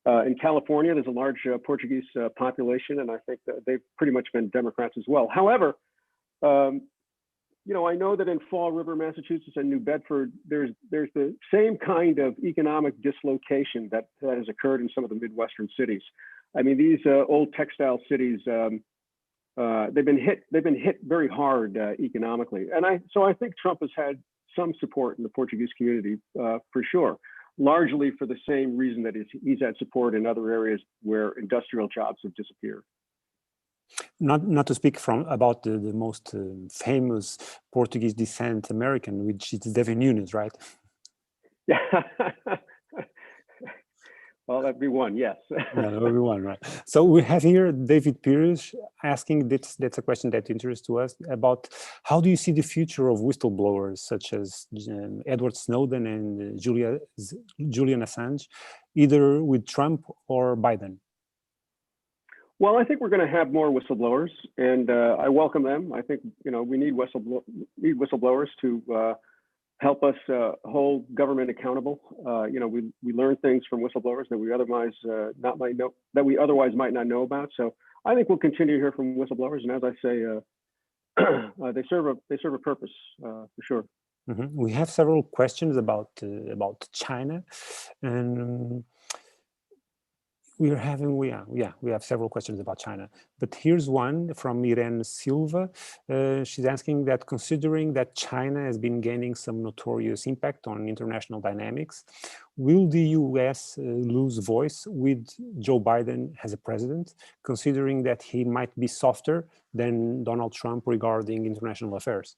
in California, there's a large Portuguese population, and I think that they've pretty much been Democrats as well. However, I know that in Fall River, Massachusetts, and New Bedford, there's the same kind of economic dislocation that has occurred in some of the Midwestern cities. I mean, these old textile cities, they've been hit very hard economically, and so I think Trump has had some support in the Portuguese community for sure. Largely for the same reason that he's had support in other areas where industrial jobs have disappeared. Not to speak about the most famous Portuguese descent American, which is Devin Nunes, right? Yeah. Well, that'd be one, yes. Yeah, that would be one, right? So we have here David Pires asking, that's a question that interests to us, about how do you see the future of whistleblowers such as Edward Snowden and Julian Assange, either with Trump or Biden? Well, I think we're going to have more whistleblowers, and I welcome them. I think we need whistleblowers to help us hold government accountable. We learn things from whistleblowers that we otherwise might not know about. So I think we'll continue to hear from whistleblowers, and as I say, they serve a purpose for sure. Mm-hmm. We have several questions about China, and we have several questions about China, but here's one from Irene Silva. She's asking that, considering that China has been gaining some notorious impact on international dynamics, will the US lose voice with Joe Biden as a president, considering that he might be softer than Donald Trump regarding international affairs?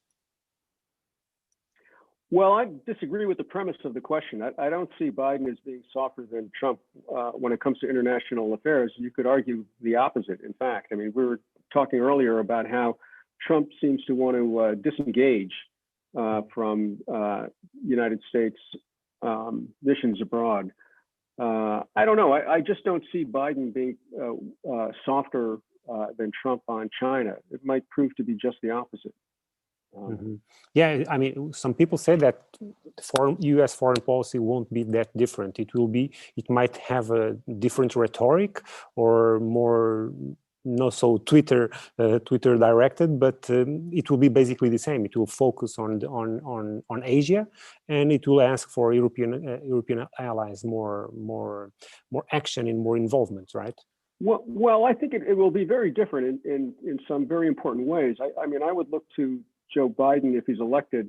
Well, I disagree with the premise of the question. I don't see Biden as being softer than Trump when it comes to international affairs. You could argue the opposite, in fact. I mean, we were talking earlier about how Trump seems to want to disengage from United States missions abroad. I don't know. I just don't see Biden being softer than Trump on China. It might prove to be just the opposite. Mm-hmm. Yeah, I mean, some people say that U.S. foreign policy won't be that different. It might have a different rhetoric or more not so Twitter directed, but it will be basically the same. It will focus on Asia, and it will ask for European allies more action and more involvement, right? Well, I think it will be very different in some very important ways. I mean, I would look to Joe Biden, if he's elected,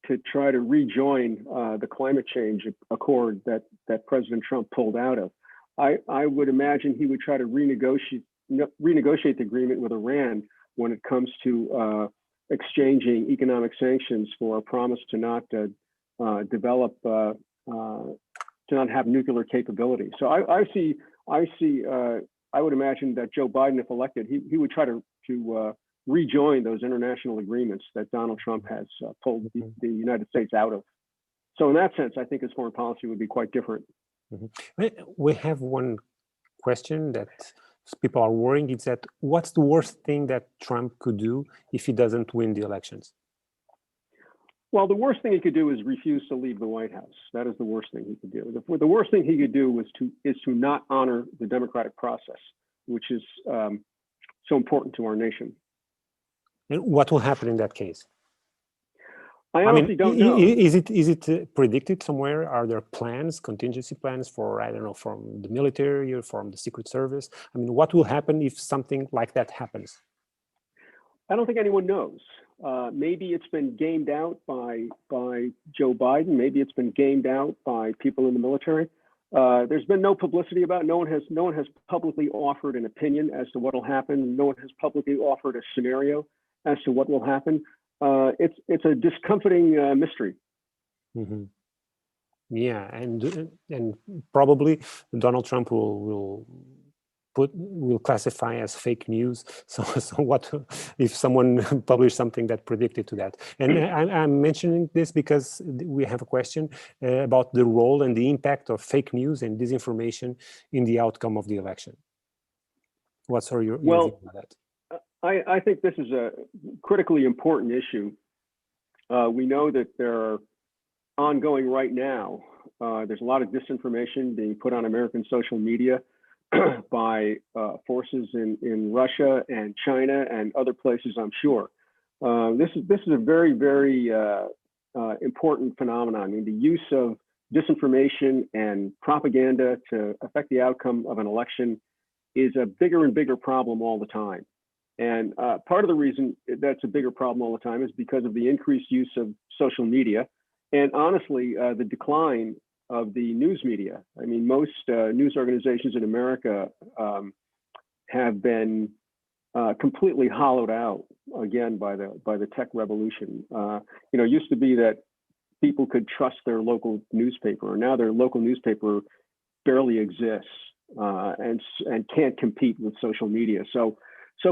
to try to rejoin the climate change accord that President Trump pulled out of. I would imagine he would try to renegotiate the agreement with Iran when it comes to exchanging economic sanctions for a promise to not develop, to not have nuclear capability. So I see I would imagine that Joe Biden, if elected, he would try to rejoin those international agreements that Donald Trump has pulled the United States out of. So in that sense, I think his foreign policy would be quite different. We have one question that people are worrying. It's that what's the worst thing that Trump could do if he doesn't win the elections? Well, the worst thing he could do is refuse to leave the White House. That is the worst thing he could do. The worst thing he could do is to not honor the democratic process, which is so important to our nation. And what will happen in that case? I honestly don't know. Is it predicted somewhere? Are there plans, contingency plans for, I don't know, from the military or from the Secret Service? I mean, what will happen if something like that happens? I don't think anyone knows. Maybe it's been gamed out by Joe Biden. Maybe it's been gamed out by people in the military. There's been no publicity about it. No one has publicly offered an opinion as to what will happen. No one has publicly offered a scenario as to what will happen. It's a discomforting mystery. Mm-hmm. Yeah, and probably Donald Trump will classify as fake news. So what if someone published something that predicted to that? And I'm mentioning this because we have a question about the role and the impact of fake news and disinformation in the outcome of the election. What's your view on that? I think this is a critically important issue. We know that there are ongoing right now. There's a lot of disinformation being put on American social media by forces in Russia and China and other places, I'm sure. This is a very, very important phenomenon. I mean, the use of disinformation and propaganda to affect the outcome of an election is a bigger and bigger problem all the time. And part of the reason that's a bigger problem all the time is because of the increased use of social media and honestly, the decline of the news media. I mean, most news organizations in America have been completely hollowed out again by the tech revolution. It used to be that people could trust their local newspaper, and now their local newspaper barely exists and can't compete with social media. So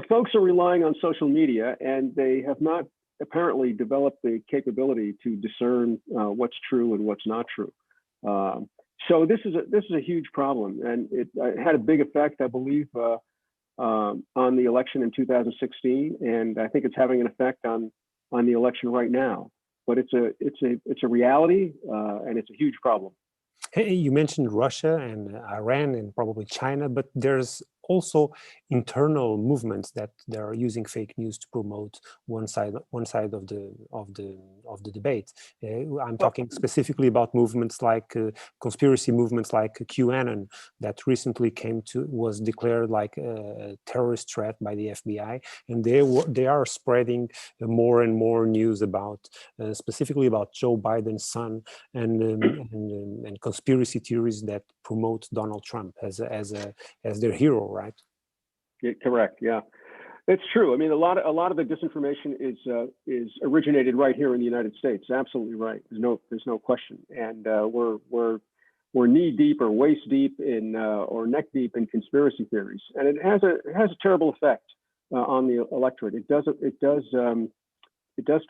folks are relying on social media, and they have not apparently developed the capability to discern what's true and what's not true. So this is a huge problem, and it had a big effect, I believe, on the election in 2016, and I think it's having an effect on the election right now. But it's a reality, and it's a huge problem. Hey, you mentioned Russia and Iran and probably China, but there's also internal movements that they are using fake news to promote one side of the debate. I'm talking specifically about movements like conspiracy movements like QAnon that recently was declared like a terrorist threat by the FBI, and they are spreading more and more news about specifically about Joe Biden's son and conspiracy theories that promote Donald Trump as their hero, right? Yeah, correct. Yeah, it's true. I mean, a lot of the disinformation is originated right here in the United States. Absolutely right. There's no question. And we're knee deep or waist deep in or neck deep in conspiracy theories, and it has a terrible effect on the electorate. It does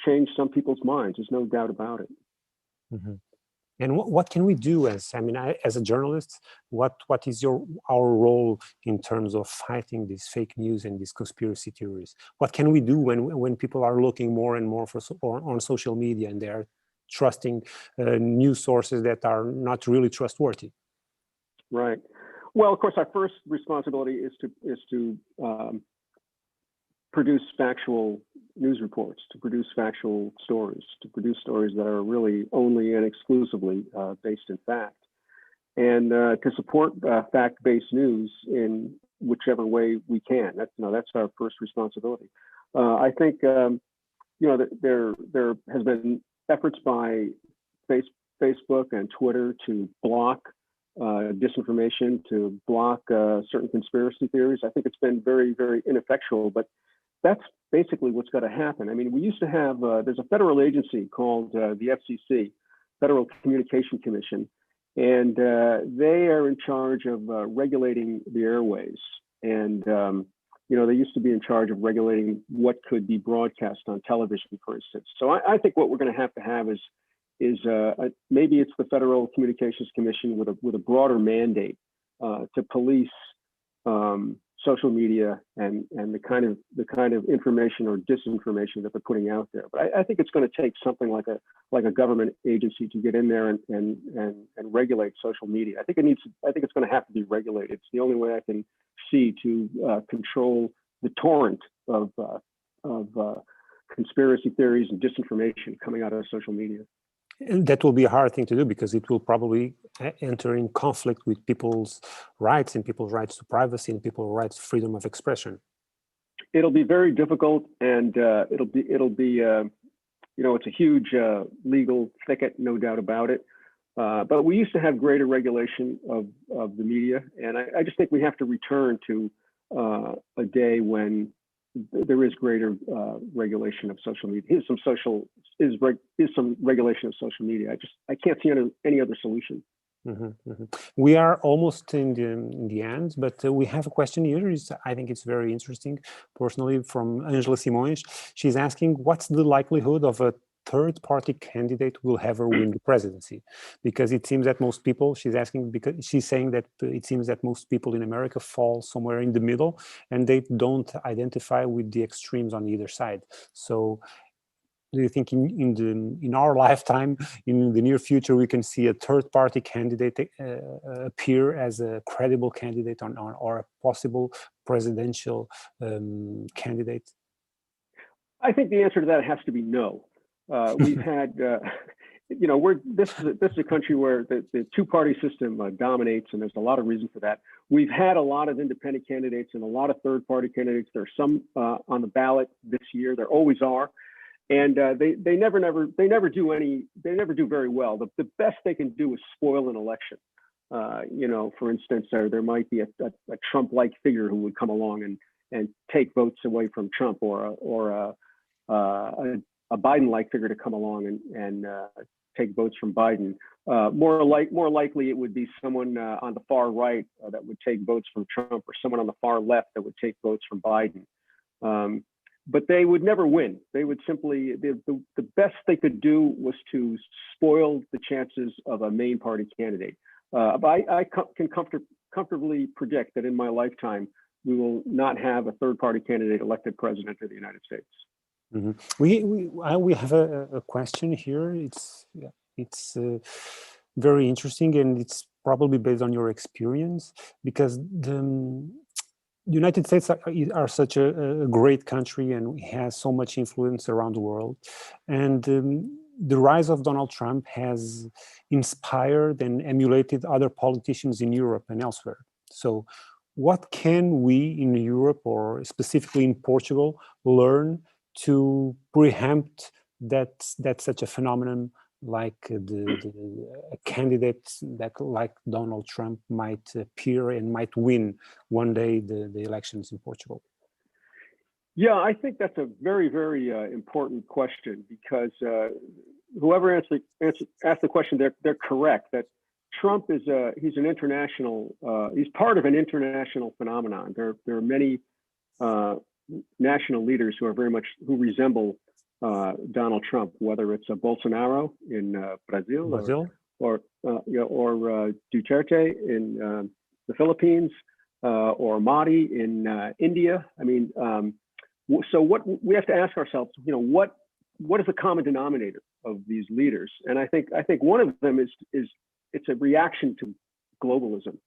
change some people's minds. There's no doubt about it. Mm-hmm. And what can we do as a journalist? What is our role in terms of fighting these fake news and these conspiracy theories? What can we do when people are looking more and more on social media and they are trusting news sources that are not really trustworthy? Right. Well, of course, our first responsibility is to produce factual news reports, to produce factual stories, to produce stories that are really only and exclusively based in fact, and to support fact-based news in whichever way we can. That's our first responsibility. I think there has been efforts by Facebook and Twitter to block disinformation, to block certain conspiracy theories. I think it's been very, very ineffectual, but that's basically what's got to happen. I mean, we used to have, there's a federal agency called the FCC, Federal Communication Commission, and they are in charge of regulating the airways. and they used to be in charge of regulating what could be broadcast on television, for instance. So I think what we're going to have is maybe it's the Federal Communications Commission with a broader mandate to police social media and the kind of information or disinformation that they're putting out there. But I think it's going to take something like a government agency to get in there and regulate social media. I think it's going to have to be regulated. It's the only way I can see to control the torrent of conspiracy theories and disinformation coming out of social media. And that will be a hard thing to do because it will probably enter in conflict with people's rights and people's rights to privacy and people's rights to freedom of expression. It'll be very difficult, and it'll be it's a huge legal thicket, no doubt about it. But we used to have greater regulation of the media, and I just think we have to return to a day when there is greater regulation of social media. Here's some regulation of social media. I can't see any other solution. Mm-hmm, mm-hmm. We are almost in the end, but we have a question here. I think it's very interesting, personally, from Angela Simões. She's asking, what's the likelihood of a third-party candidate will ever win the presidency? Because it seems that most people, she's saying that it seems that most people in America fall somewhere in the middle and they don't identify with the extremes on either side. So do you think in our lifetime, in the near future, we can see a third-party candidate appear as a credible candidate or a possible presidential candidate? I think the answer to that has to be no. We've had, this is a country where the two-party system dominates, and there's a lot of reason for that. We've had a lot of independent candidates and a lot of third-party candidates. There are some on the ballot this year. There always are, and they never do very well. The best they can do is spoil an election. For instance, there might be a Trump-like figure who would come along and take votes away from Trump, or a Biden-like figure to come along and take votes from Biden. More likely, it would be someone on the far right that would take votes from Trump, or someone on the far left that would take votes from Biden. But they would never win. They would simply, the best they could do was to spoil the chances of a main party candidate. But I can comfortably predict that in my lifetime, we will not have a third party candidate elected president of the United States. Mm-hmm. We have a question here. It's very interesting, and it's probably based on your experience, because the United States are such a great country, and has so much influence around the world, and the rise of Donald Trump has inspired and emulated other politicians in Europe and elsewhere. So what can we in Europe, or specifically in Portugal, learn to preempt that such a phenomenon like a candidate that, like Donald Trump, might appear and might win one day the elections in Portugal? Yeah, I think that's a very, very important question, because whoever asked the question, they're correct that Trump is he's an international, he's part of an international phenomenon. There are many national leaders who resemble Donald Trump, whether it's Bolsonaro in Brazil, or Duterte in the Philippines, or Modi in India. I mean, so what we have to ask ourselves, what is the common denominator of these leaders? And I think one of them is it's a reaction to globalism.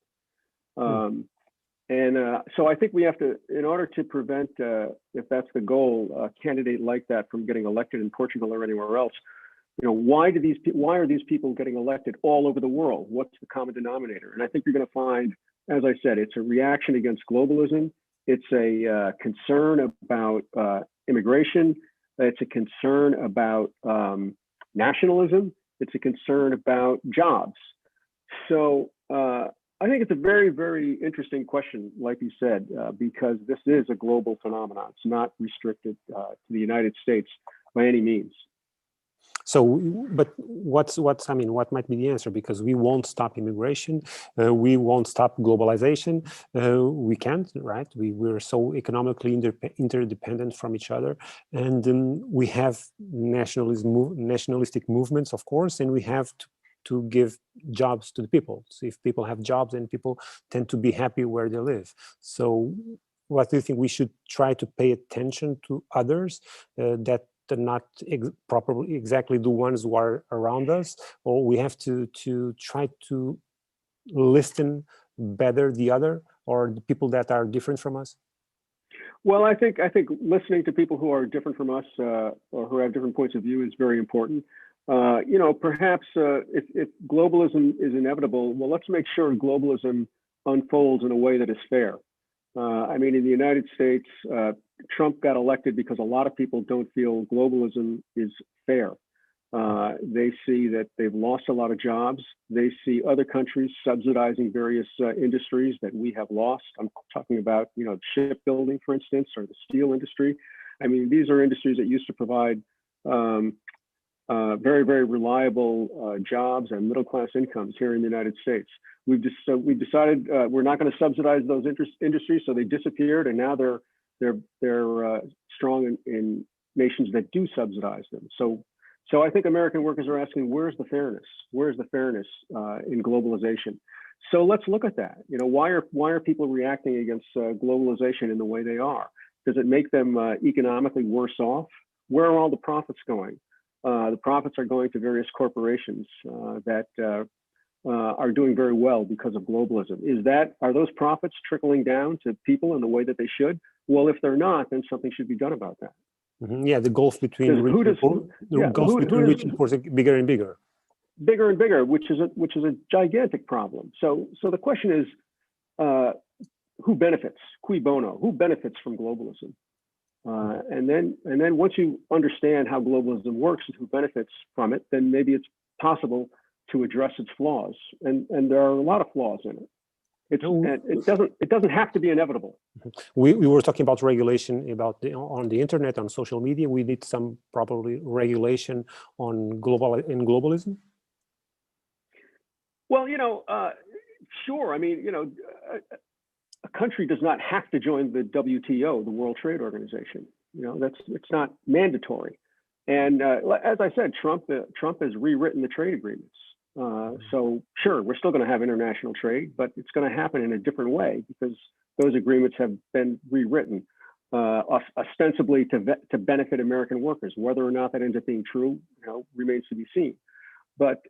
So I think we have to, in order to prevent, if that's the goal, a candidate like that from getting elected in Portugal or anywhere else, why are these people getting elected all over the world? What's the common denominator? And I think you're going to find, as I said, it's a reaction against globalism. It's a concern about immigration. It's a concern about nationalism. It's a concern about jobs. So I think it's a very, very interesting question, like you said, because this is a global phenomenon. It's not restricted to the United States by any means. But what might be the answer? Because we won't stop immigration, we won't stop globalization. We can't, right? We're so economically interdependent from each other, and we have nationalistic movements, of course, and we have to give jobs to the people. So if people have jobs, then people tend to be happy where they live. So what do you think? We should try to pay attention to others that are not properly exactly the ones who are around us, or we have to try to listen better the other, or the people that are different from us? Well, I think listening to people who are different from us or who have different points of view is very important. Perhaps if globalism is inevitable, well, let's make sure globalism unfolds in a way that is fair. I mean, in the United States, Trump got elected because a lot of people don't feel globalism is fair. They see that they've lost a lot of jobs. They see other countries subsidizing various industries that we have lost. I'm talking about, shipbuilding, for instance, or the steel industry. I mean, these are industries that used to provide very, very reliable jobs and middle-class incomes here in the United States. We've decided we're not going to subsidize those industries, so they disappeared, and now they're strong in nations that do subsidize them. So I think American workers are asking, where's the fairness? Where's the fairness in globalization? So let's look at that. Why are people reacting against globalization in the way they are? Does it make them economically worse off? Where are all the profits going? The profits are going to various corporations that are doing very well because of globalism. Are those profits trickling down to people in the way that they should? Well, if they're not, then something should be done about that. Mm-hmm. Yeah, the gulf between rich and poor is bigger and bigger. Bigger and bigger, which is a gigantic problem. So the question is, who benefits? Cui bono? Who benefits from globalism? And then once you understand how globalism works and who benefits from it, then maybe it's possible to address its flaws. And there are a lot of flaws in it. It doesn't have to be inevitable. We were talking about regulation on the internet, on social media. We need some probably regulation on globalism. Well, sure. I mean, a country does not have to join the WTO, the World Trade Organization. It's not mandatory. And as I said, Trump has rewritten the trade agreements. So sure, we're still going to have international trade, but it's going to happen in a different way because those agreements have been rewritten ostensibly to benefit American workers. Whether or not that ends up being true, remains to be seen. But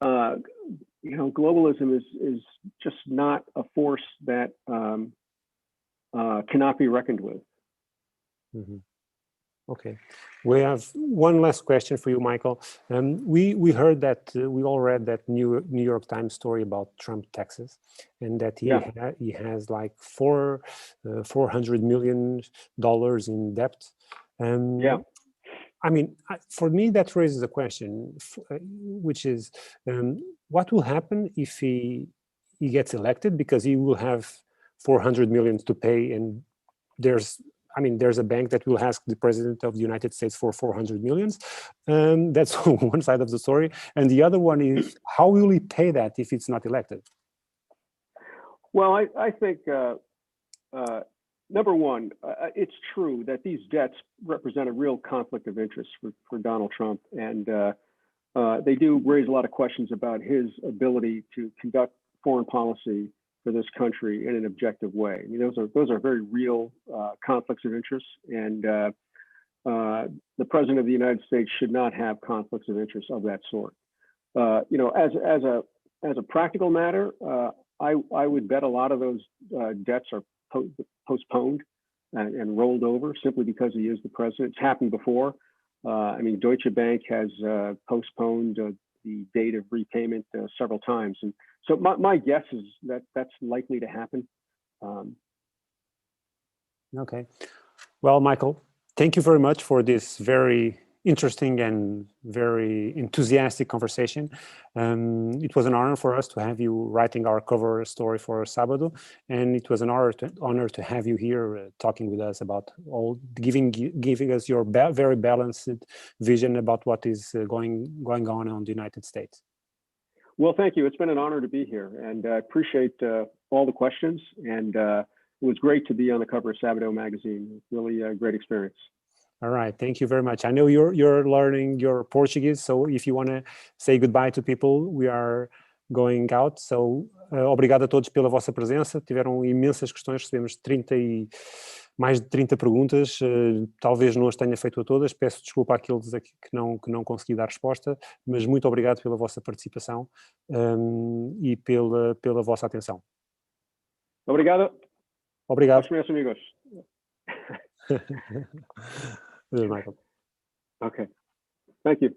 globalism is just not a force that cannot be reckoned with. Mm-hmm. Okay, we have one last question for you, Michael. We heard that we all read that New York Times story about Trump taxes, and that he has like $400 million in debt. I mean, for me, that raises a question, which is, what will happen if he gets elected? Because he will have $400 million to pay, and there's a bank that will ask the president of the United States for $400 million. That's one side of the story. And the other one is, how will he pay that if it's not elected? Well, I think, number one, it's true that these debts represent a real conflict of interest for Donald Trump. And they do raise a lot of questions about his ability to conduct foreign policy for this country in an objective way. I mean, those are very real conflicts of interest, and the president of the United States should not have conflicts of interest of that sort. As a practical matter, I would bet a lot of those debts are postponed and rolled over simply because he is the president. It's happened before. I mean, Deutsche Bank has postponed the date of repayment several times, and so my guess is that that's likely to happen. Okay. Well, Michael, thank you very much for this very interesting and very enthusiastic conversation. It was an honor for us to have you writing our cover story for Sábado, and it was an honor to have you here talking with us about all, giving us your very balanced vision about what is going on in the United States. Well, thank you. It's been an honor to be here, and I appreciate all the questions, and it was great to be on the cover of Sábado magazine. Really a great experience. All right, thank you very much. I know you're learning your Portuguese, so if you want to say goodbye to people, we are going out. So, obrigado a todos pela vossa presença. Tiveram imensas questões, recebemos mais de 30 perguntas. Talvez não as tenha feito a todas. Peço desculpa àqueles aqui que não consegui dar resposta, mas muito obrigado pela vossa participação e pela vossa atenção. Obrigado. Obrigado. Aos meus amigos. Michael. Okay. Thank you.